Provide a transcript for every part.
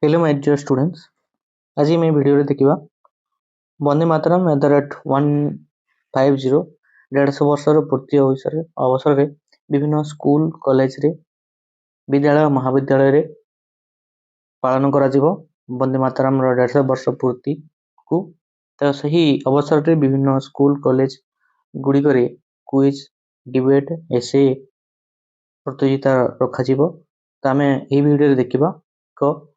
Hello my dear students. आज मैं video रे देखिबा वंदे मातरम @150 150 वर्षर पूर्ति अवसर रे विभिन्न स्कूल कॉलेज रे विद्यालय महाविद्यालय रे पालन करा जिवो वंदे मातरम 150 वर्ष पूर्ति को। तो सही अवसर रे विभिन्न स्कूल कॉलेज गुडी करे क्विज डिबेट एसे प्रतियोगिता रखा जिवो। तो आमे एही वीडियो रे देखिबा क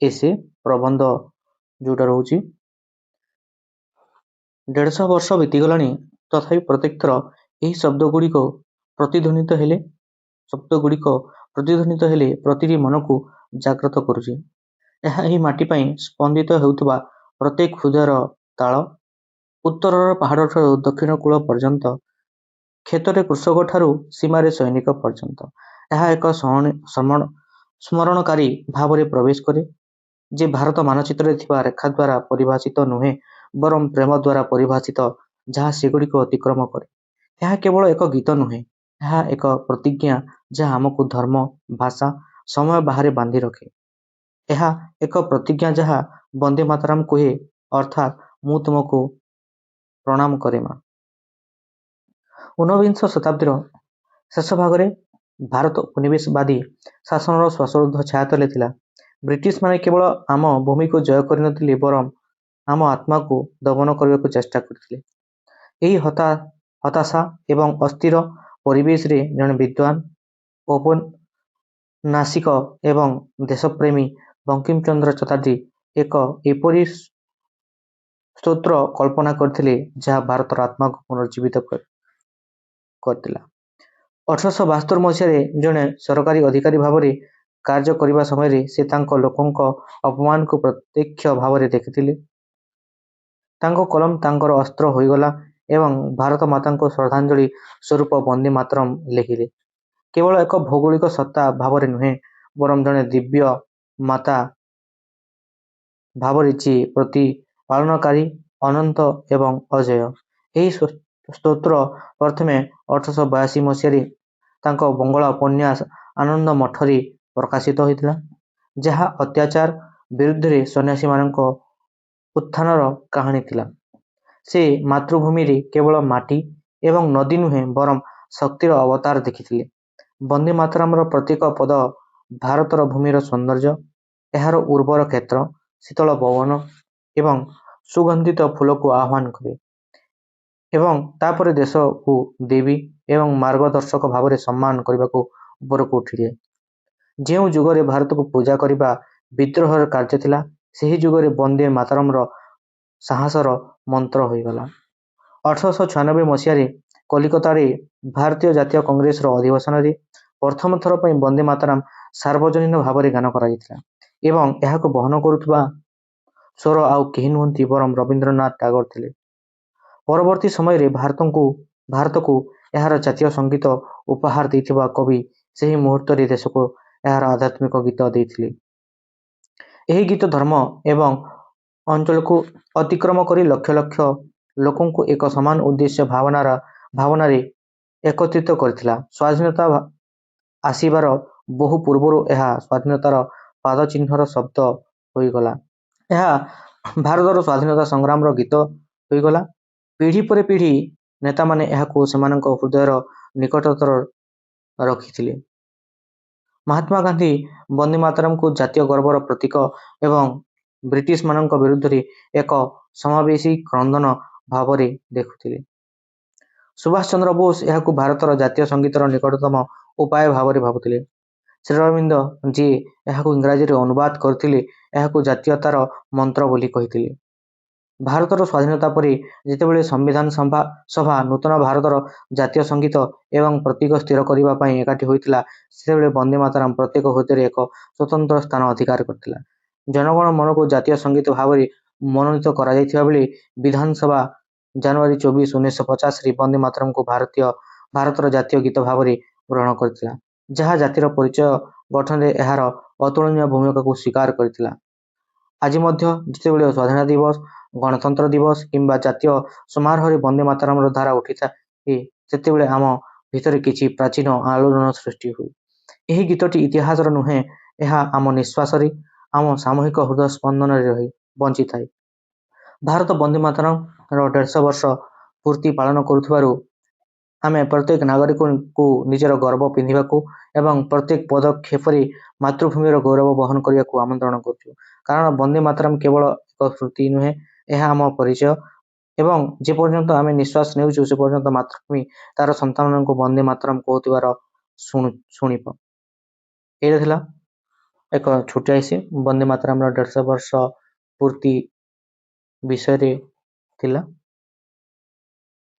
एसे प्रबंध जोटा रोची 150 वर्ष बीतीगलानी तथापि प्रत्येक थर यही शब्द गुड़िक प्रतिध्वनित हेले प्रतिटी मन को जागृत करुची। यही माटी पाई स्पंदित हेउथबा प्रत्येक हृदयर ताल उत्तरर पहाड़ ठारू दक्षिण कूल पर्यंत क्षेत्र कृषक ठारू सीमारे सैनिक पर्यंत यह एक स्मरणकारी भाव प्रवेश करे जे भारत मानचित्र थिबा रेखा द्वारा परिभाषित नुहे बरम प्रेम द्वारा परिभाषित जहाँ सेगुड़ी को अतिक्रम करे। यह केवल एक गीत नुहे, यह एक प्रतिज्ञा जहाँ आमको धर्म भाषा समय बाहर बांधि रखे। यह एक प्रतिज्ञा जहाँ वंदे मातरम कहे अर्थात मु तुमको प्रणाम करे मां। 19 शताब्दीर शेष भागरे भारत उपनिवेशवादी शासन श्वासरुद्ध छाया तले थिला। ब्रिटिश माने केवल आम भूमि को जय कर नथिले बरम आम आत्मा को दमन करने को चेष्टा करथिले। यही हताशा एवं अस्थिर परिवेश रे जन विद्वान औपन्यासिक एवं देशप्रेमी बंकिम चंद्र चटर्जी एक एपरी स्तोत्र कल्पना करथिले जहाँ भारतर आत्मा को पुनर्जीवित करथिला। 1872 मसीह जड़े सरकारी अधिकारी भाव कार्य करने समय से तांको लोकों अपमान को प्रत्यक्ष भाव देखिथिले। तांको कलम तांकर अस्त्र होईगला एवं भारत माता को श्रद्धांजलि स्वरूप वंदे मातरम लिखिले। केवल एक भौगोलिक सत्ता भाव नुहे बरम जड़े दिव्य माता भाव प्रति पालनकारी अनंत एवं अजय। यही स्तोत्र प्रथमे 1882 मसीह तांको बंगला उपन्यास आनंद मठरी प्रकाशित होता जहाँ अत्याचार विरुद्ध सन्यासी मानक उत्थानर कहानी थिला। से मातृभूमि रे केवल माटी एवं नदी नुहे बरम शक्तिर अवतार देखिथिले। वंदे मातरम प्रत्येक पद भारतर भूमिर सौंदर्य, एहार उर्वर क्षेत्र, शीतल पवन एवं सुगंधित फूल को आह्वान करे एवं तापर देश को देवी एवं मार्गदर्शक भाव सम्मान करने को ऊपर को उठिए। जो जुगरे भारत को पूजा करने विद्रोहर कार्य थिला सही जुगरे वंदे मातरम साहसर मंत्र होईगला। 1896 मसीह कलिकता भारतीय जातीय कांग्रेस अधिवेशन प्रथम थर पर वंदे मातरम सार्वजनीन भाव गान करा एवं यह बहन करुवा स्वर आउ केही नुहंती बरम रवींद्रनाथ टागोर थिले। परवर्ती समय भारत को यार जातीय संगीत उपहार देथिबा कवि सही मुहूर्त देश को यार आध्यात्मिक गीत देथिले। यही गीत धर्म एवं अंचल को अतिक्रम कर लक्ष लक्ष लोकों को एक समान उद्देश्य भावना एकत्रित करथिला। स्वाधीनता आसीबार बहु पूर्वर यह स्वाधीनतार पाद चिन्हर शब्द होईगला। यह भारतर स्वाधीनता संग्राम गीत होईगला। पीढ़ी पर पीढ़ी नेता माने हृदयर निकटतर रखिथिले। महात्मा गांधी वंदे मातरम को जातीय गर्वर प्रतीक एवं ब्रिटिश मानक विरुद्ध एक समावेशी क्रंदन भाव देखुथिले। सुभाष चंद्र बोस यह भारतर जातीय संगीतर निकटतम उपाय भाव भावुथिले। श्री अरविंद जी यह इंग्राजी अनुवाद करथिले यह जातीयतार मंत्र बोली कहिथिले। भारतर स्वाधीनता पर जितेबाला संविधान सभा नूतन भारतर जातीय संगीत एवं प्रतीक स्थिर करने एकाठी होता से वंदे मातरम प्रत्येक हृदय एक स्वतंत्र स्थान अधिकार करथिला। जनगण मन को जातीय संगीत भाव मनोनीत कर विधानसभा जनवरी 24, 1950 वंदे मातरम को भारतर जातीय गीत भाव ग्रहण करथिला जहाँ जातिर परिचय गठन में यार अतुलनीय भूमिका को स्वीकार करथिला। आज जितेबाला स्वाधीनता दिवस गणतंत्र दिवस किंबा जातीय समारोह वंदे मातरम धारा उठी थाए से आम भितर किसी प्राचीन आलोड़न सृष्टि हुए। यही गीतटी इतिहास नुहे यह आम निश्वास ଆମ ସାମୂହିକ ହୃଦୟ ସ୍ପନ୍ଦନରେ ରହି ବଞ୍ଚିଥାଏ। ଭାରତ ବନ୍ଦେ ମାତରମର 150 ବର୍ଷ ପୂର୍ତ୍ତି ପାଳନ କରୁଥିବାରୁ ଆମେ ପ୍ରତ୍ୟେକ ନାଗରିକଙ୍କୁ ନିଜର ଗର୍ବ ପିନ୍ଧିବାକୁ ଏବଂ ପ୍ରତ୍ୟେକ ପଦକ୍ଷେପରେ ମାତୃଭୂମିର ଗୌରବ ବହନ କରିବାକୁ ଆମନ୍ତ୍ରଣ କରୁଛୁ। କାରଣ ବନ୍ଦେ ମାତରମ୍ କେବଳ ଏକ ସ୍ମୃତି ନୁହେଁ, ଏହା ଆମ ପରିଚୟ ଏବଂ ଯେପର୍ଯ୍ୟନ୍ତ ଆମେ ନିଶ୍ୱାସ ନେଉଛୁ ସେ ପର୍ଯ୍ୟନ୍ତ ମାତୃଭୂମି ତାର ସନ୍ତାନମାନଙ୍କୁ ବନ୍ଦେ ମାତରମ୍ କହୁଥିବାର ଶୁଣିବ। ଏଇଟା ଥିଲା ଏକ ଛୋଟିଆ ବନ୍ଦେ ମାତରମର 150 ବର୍ଷ ପୂର୍ତ୍ତି ବିଷୟରେ ଥିଲା।